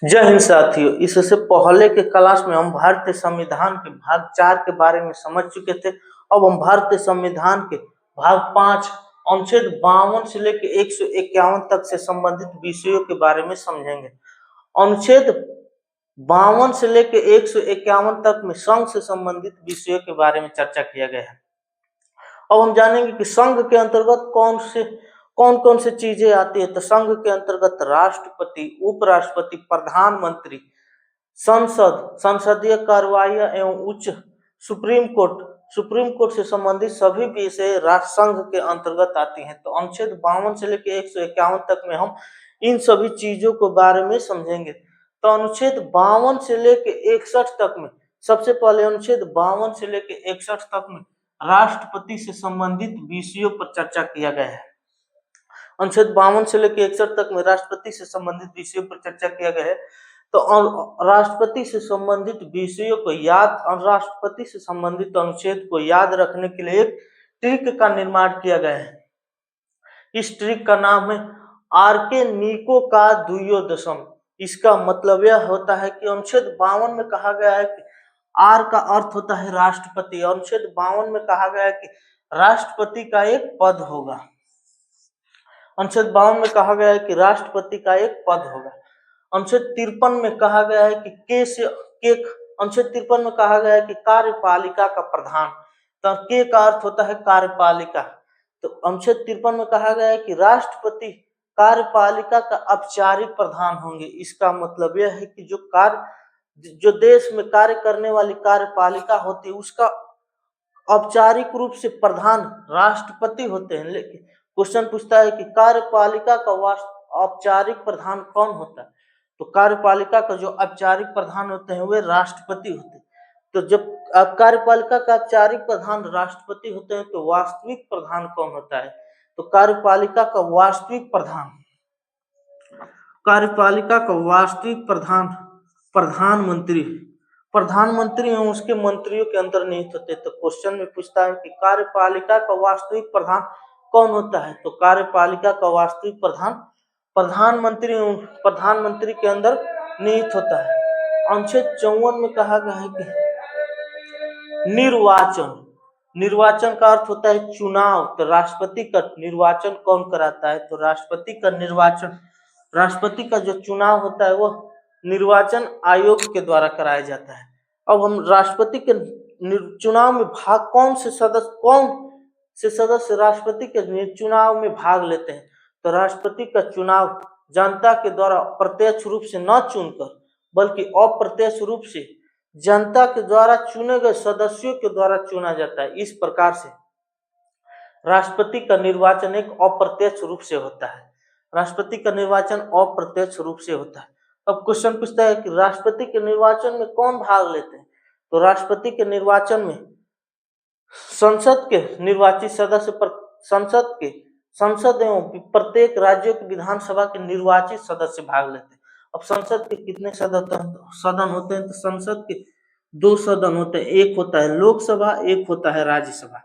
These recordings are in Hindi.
जय हिंद साथियों। इससे पहले के क्लास में हम भारतीय संविधान के भाग 4 के बारे में समझ चुके थे। अब हम भारतीय संविधान के भाग 5 अनुच्छेद 52 से लेकर 151 तक से संबंधित विषयों के बारे में समझेंगे। अनुच्छेद 52 से लेकर 151 तक में संघ से संबंधित विषयों के बारे में चर्चा किया गया है। अब हम जानेंगे कि संघ के अंतर्गत कौन कौन से चीजें आती है। तो संघ के अंतर्गत राष्ट्रपति, उपराष्ट्रपति, प्रधानमंत्री, संसद, संसदीय कार्यवाही एवं उच्च सुप्रीम कोर्ट से संबंधित सभी विषय राष्ट्र संघ के अंतर्गत आती हैं। तो अनुच्छेद 52 से लेकर 151 तक में हम इन सभी चीजों के बारे में समझेंगे। तो अनुच्छेद 52 से लेकर 61 तक में सबसे पहले अनुच्छेद 52 से लेकर 61 तक में राष्ट्रपति से संबंधित विषयों पर चर्चा किया गया है। अनुच्छेद 52 से लेकर 61 तक में राष्ट्रपति से संबंधित विषयों पर चर्चा किया गया है। तो राष्ट्रपति से संबंधित विषयों को राष्ट्रपति से संबंधित अनुच्छेद को याद रखने के लिए एक ट्रिक का निर्माण किया गया है। इस ट्रिक का नाम है आर्के नीको का द्वयोदशम। इसका मतलब यह होता है कि अनुच्छेद 52 में कहा गया है कि आर का अर्थ होता है राष्ट्रपति। अनुच्छेद 52 में कहा गया है कि राष्ट्रपति का एक पद होगा। अनुच्छेद 52 में कहा गया है कि राष्ट्रपति का एक पद होगा। अनुच्छेद 53 में कहा गया है कि अनुच्छेद 53 में कहा गया है कि कार्यपालिका का प्रधान। तो के का अर्थ होता है कार्यपालिका। तो अनुच्छेद 53 में कहा गया है कि राष्ट्रपति कार्यपालिका का औपचारिक प्रधान होंगे। इसका मतलब यह है कि जो देश में कार्य करने वाली कार्यपालिका होती है उसका औपचारिक रूप से प्रधान राष्ट्रपति होते हैं। लेकिन क्वेश्चन पूछता है कि कार्यपालिका का औपचारिक प्रधान कौन होता है। तो कार्यपालिका का जो औपचारिक प्रधान होते हैं वे राष्ट्रपति होते हैं। तो जब कार्यपालिका का औपचारिक प्रधान राष्ट्रपति होते हैं तो वास्तविक प्रधान कौन होता है। तो कार्यपालिका का वास्तविक प्रधान प्रधानमंत्री एवं उसके मंत्रियों के अंतर्निहित होते। तो क्वेश्चन में पूछता है कि कार्यपालिका का वास्तविक प्रधान कौन होता है। तो कार्यपालिका का वास्तविक प्रधान प्रधानमंत्री के अंदर निहित होता है। अनुच्छेद 54 में कहा गया है कि निर्वाचन का अर्थ होता है चुनाव। तो राष्ट्रपति का निर्वाचन कौन कराता है। तो राष्ट्रपति का जो चुनाव होता है वह निर्वाचन आयोग के द्वारा कराया जाता है। अब हम राष्ट्रपति के चुनाव में कौन से सदस्य राष्ट्रपति के चुनाव में भाग लेते हैं। तो राष्ट्रपति का चुनाव जनता के द्वारा प्रत्यक्ष रूप से न चुनकर बल्कि अप्रत्यक्ष रूप से जनता के द्वारा चुने गए सदस्यों के द्वारा चुना जाता है। इस प्रकार से राष्ट्रपति का निर्वाचन एक अप्रत्यक्ष रूप से होता है। अब क्वेश्चन पूछता है कि राष्ट्रपति के निर्वाचन में कौन भाग लेते हैं। तो राष्ट्रपति के निर्वाचन में संसद के निर्वाचित सदस्य संसद एवं प्रत्येक राज्यों की विधानसभा के निर्वाचित सदस्य भाग लेते हैं। अब संसद के कितने सदन होते हैं। तो संसद के 2 सदन होते हैं। एक होता है लोकसभा, एक होता है राज्यसभा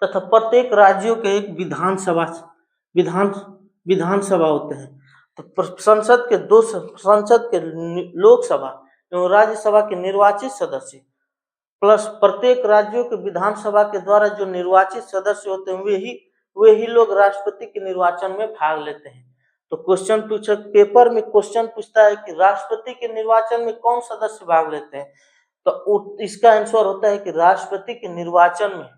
तथा प्रत्येक राज्यों के एक विधानसभा होते हैं। तो संसद के लोकसभा एवं राज्यसभा के निर्वाचित सदस्य प्लस प्रत्येक राज्यों के विधानसभा के द्वारा जो निर्वाचित सदस्य होते हैं वे ही लोग राष्ट्रपति के निर्वाचन में भाग लेते हैं। तो पेपर में क्वेश्चन पूछता है कि राष्ट्रपति के निर्वाचन में कौन सदस्य भाग लेते हैं। तो इसका आंसर होता है कि राष्ट्रपति के निर्वाचन में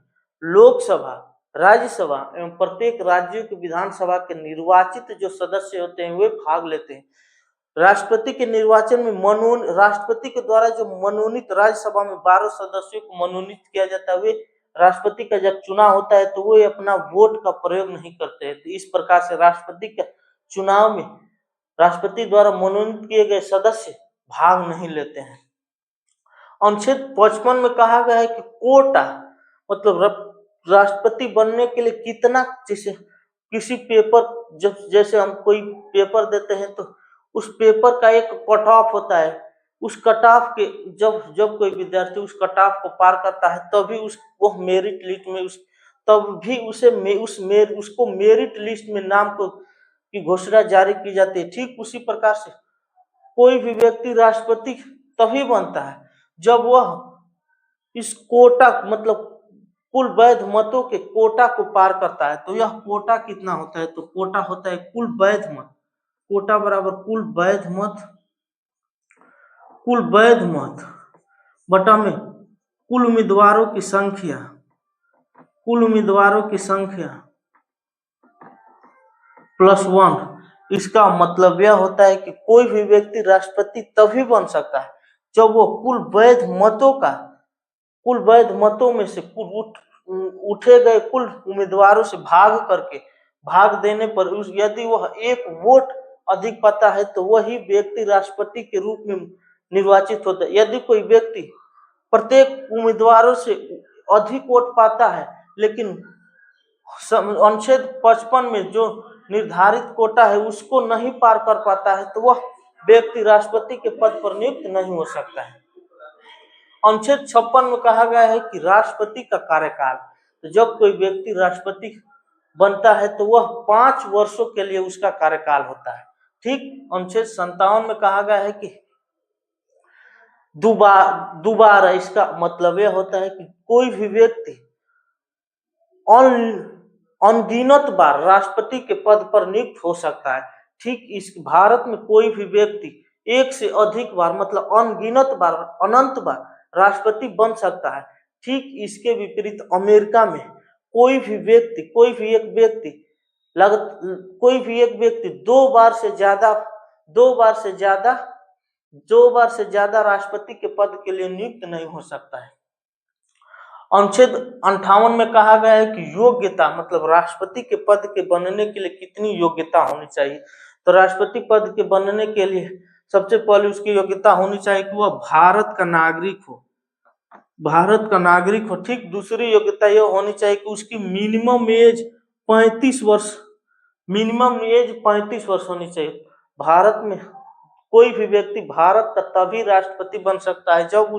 लोकसभा, राज्यसभा एवं प्रत्येक राज्यों की विधानसभा के निर्वाचित जो सदस्य होते हैं वे भाग लेते हैं। राष्ट्रपति के निर्वाचन में राष्ट्रपति के द्वारा जो मनोनीत राज्यसभा में 12 सदस्यों को मनोनीत किया जाता है वे राष्ट्रपति का जब चुनाव होता है तो वो अपना वोट का प्रयोग नहीं करते हैं। तो इस प्रकार से राष्ट्रपति के चुनाव में राष्ट्रपति द्वारा मनोनीत किए गए सदस्य भाग नहीं लेते हैं। अनुच्छेद 55 में कहा गया है कि कोटा मतलब राष्ट्रपति बनने के लिए कितना, किसी पेपर जैसे हम कोई पेपर देते हैं तो उस पेपर का एक कट ऑफ होता है। उस कट ऑफ के जब कोई विद्यार्थी उस कट ऑफ को पार करता है तभी वो मेरिट लिस्ट में उसको मेरिट लिस्ट में नाम की घोषणा जारी की जाती है। ठीक उसी प्रकार से कोई भी व्यक्ति राष्ट्रपति तभी बनता है जब वह इस कोटा मतलब कुल वैध मतों के कोटा को पार करता है। तो यह कोटा कितना होता है? तो कोटा होता है कुल वैध मत। कोटा बराबर कुल वैध मत बटा में कुल उम्मीदवारों की संख्या +1। इसका मतलब यह होता है कि कोई भी व्यक्ति राष्ट्रपति तभी बन सकता है जब वो कुल वैध मतों में से उठे गए कुल उम्मीदवारों से भाग देने पर यदि वह एक वोट अधिक पाता है तो वही व्यक्ति राष्ट्रपति के रूप में निर्वाचित होता है। यदि कोई व्यक्ति प्रत्येक उम्मीदवारों से अधिक वोट पाता है लेकिन अनुच्छेद 55 में जो निर्धारित कोटा है उसको नहीं पार कर पाता है तो वह व्यक्ति राष्ट्रपति के पद पर नियुक्त नहीं हो सकता है। अनुच्छेद 56 में कहा गया है कि राष्ट्रपति का कार्यकाल, तो जब कोई व्यक्ति राष्ट्रपति बनता है तो वह 5 वर्षों के लिए उसका कार्यकाल होता है। ठीक। अनुच्छेद 57 में कहा गया है कि दोबारा इसका मतलब यह होता है कि कोई भी व्यक्ति अनगिनत बार राष्ट्रपति के पद पर नियुक्त हो सकता है। ठीक। इस भारत में कोई भी व्यक्ति एक से अधिक बार मतलब अनंत बार राष्ट्रपति बन सकता है। ठीक इसके विपरीत अमेरिका में कोई भी एक व्यक्ति दो बार से ज्यादा राष्ट्रपति के पद के लिए नियुक्त नहीं हो सकता है। अनुच्छेद 58 में कहा गया है कि योग्यता मतलब राष्ट्रपति के पद के बनने के लिए कितनी योग्यता होनी चाहिए। तो राष्ट्रपति पद के बनने के लिए सबसे पहले उसकी योग्यता होनी चाहिए कि वह भारत का नागरिक हो। ठीक। दूसरी योग्यता यह होनी चाहिए कि उसकी मिनिमम एज 35 वर्ष होनी चाहिए। भारत में कोई भी व्यक्ति भारत का तभी राष्ट्रपति बन सकता है जब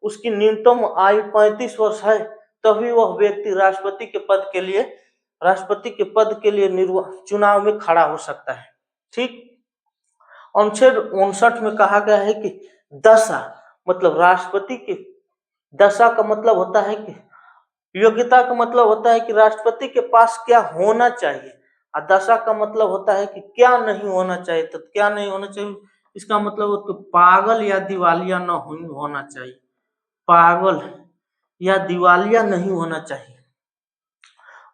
उसकी न्यूनतम आयु 35 वर्ष है, तभी वह व्यक्ति राष्ट्रपति के पद के लिए चुनाव में खड़ा हो सकता है। ठीक। अनुच्छेद 59 में कहा गया है कि दशा मतलब राष्ट्रपति की दशा का मतलब होता है कि योग्यता का मतलब होता है कि राष्ट्रपति के पास क्या होना चाहिए, और दशा का मतलब होता है कि क्या नहीं होना चाहिए। तो क्या नहीं होना चाहिए इसका मतलब तो पागल या दिवालिया न होना चाहिए, पागल या दिवालिया नहीं होना चाहिए।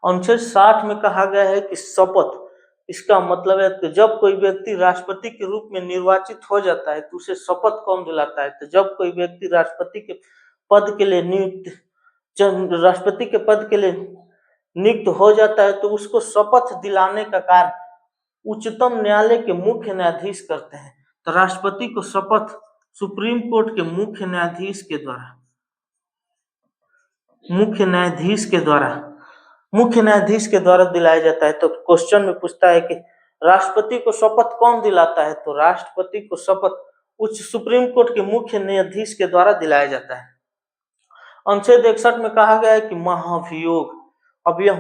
अनुच्छेद 60 में कहा गया है कि शपथ, इसका मतलब है कि जब कोई व्यक्ति राष्ट्रपति के रूप में निर्वाचित हो जाता है तो उसे शपथ कौन दिलाता है। तो जब कोई व्यक्ति राष्ट्रपति के पद के लिए नियुक्त हो जाता है तो उसको शपथ दिलाने का कार्य उच्चतम न्यायालय के मुख्य न्यायाधीश करते हैं। तो राष्ट्रपति को शपथ सुप्रीम कोर्ट के मुख्य न्यायाधीश के द्वारा दिलाया जाता है। तो क्वेश्चन में पूछता है कि राष्ट्रपति को शपथ कौन दिलाता है। तो राष्ट्रपति को शपथ उच्च सुप्रीम कोर्ट के मुख्य न्यायाधीश के द्वारा दिलाया जाता है। अनुच्छेद 61 में कहा गया है कि महाभियोग। अब यह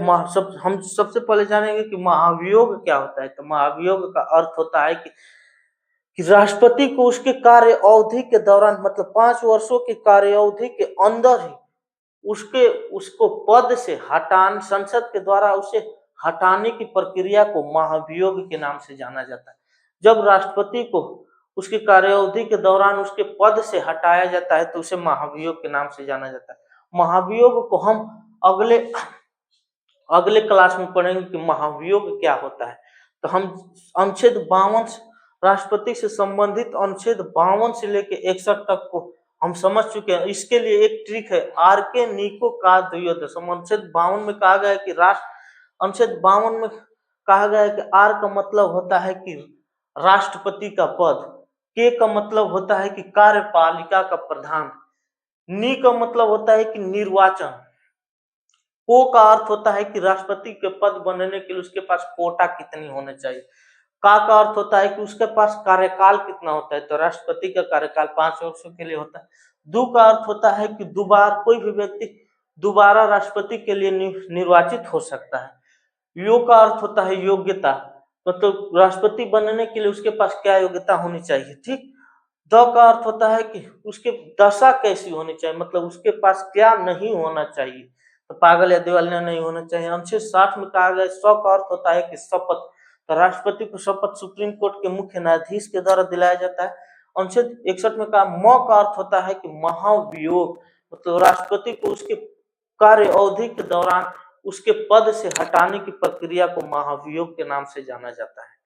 हम सबसे पहले जानेंगे कि महाभियोग क्या होता है। तो महाभियोग का अर्थ होता है कि राष्ट्रपति को उसके कार्य अवधि के दौरान मतलब 5 वर्षों की कार्य अवधि के अंदर ही उसको पद से संसद के द्वारा उसे हटाने की प्रक्रिया को महाभियोग के नाम से जाना जाता है। जब राष्ट्रपति को उसकी कार्यावधि के दौरान उसके पद से हटाया जाता है तो उसे महाभियोग के नाम से जाना जाता है। महाभियोग को हम अगले क्लास में पढ़ेंगे कि महाभियोग क्या होता है। तो हम अनुच्छेद 52 राष्ट्रपति से संबंधित अनुच्छेद 52 से लेकर 61 तक को हम समझ चुके हैं। इसके लिए एक ट्रिक है, आर.के. निको का द्वयोदशम। अनुच्छेद 52 में कहा गया है कि आर का मतलब होता है कि राष्ट्रपति का पद, के का मतलब होता है कि कार्यपालिका का प्रधान, नी का मतलब होता है कि निर्वाचन, को का अर्थ होता है कि राष्ट्रपति के पद बनने के लिए उसके पास कोटा कितनी होने चाहिए, का अर्थ होता है कि उसके पास कार्यकाल कितना होता है। तो राष्ट्रपति का कार्यकाल 5 वर्षों के लिए होता है। दो का अर्थ होता है कि कोई भी व्यक्ति दोबारा राष्ट्रपति के लिए निर्वाचित हो सकता है। यो का अर्थ होता है योग्यता। मतलब राष्ट्रपति बनने के लिए उसके पास क्या योग्यता होनी चाहिए, ठीक। द का अर्थ होता है कि उसके दशा कैसी होनी चाहिए, मतलब उसके पास क्या नहीं होना चाहिए, तो पागल या दिवालिया नहीं होना चाहिए। अनुच्छेद 60 में कहा गया स का अर्थ होता है कि शपथ, तो राष्ट्रपति को शपथ सुप्रीम कोर्ट के मुख्य न्यायाधीश के द्वारा दिलाया जाता है। अनुच्छेद 61 में कहा म का अर्थ होता है कि महाभियोग, मतलब राष्ट्रपति को उसके कार्य अवधि के दौरान उसके पद से हटाने की प्रक्रिया को महाभियोग के नाम से जाना जाता है।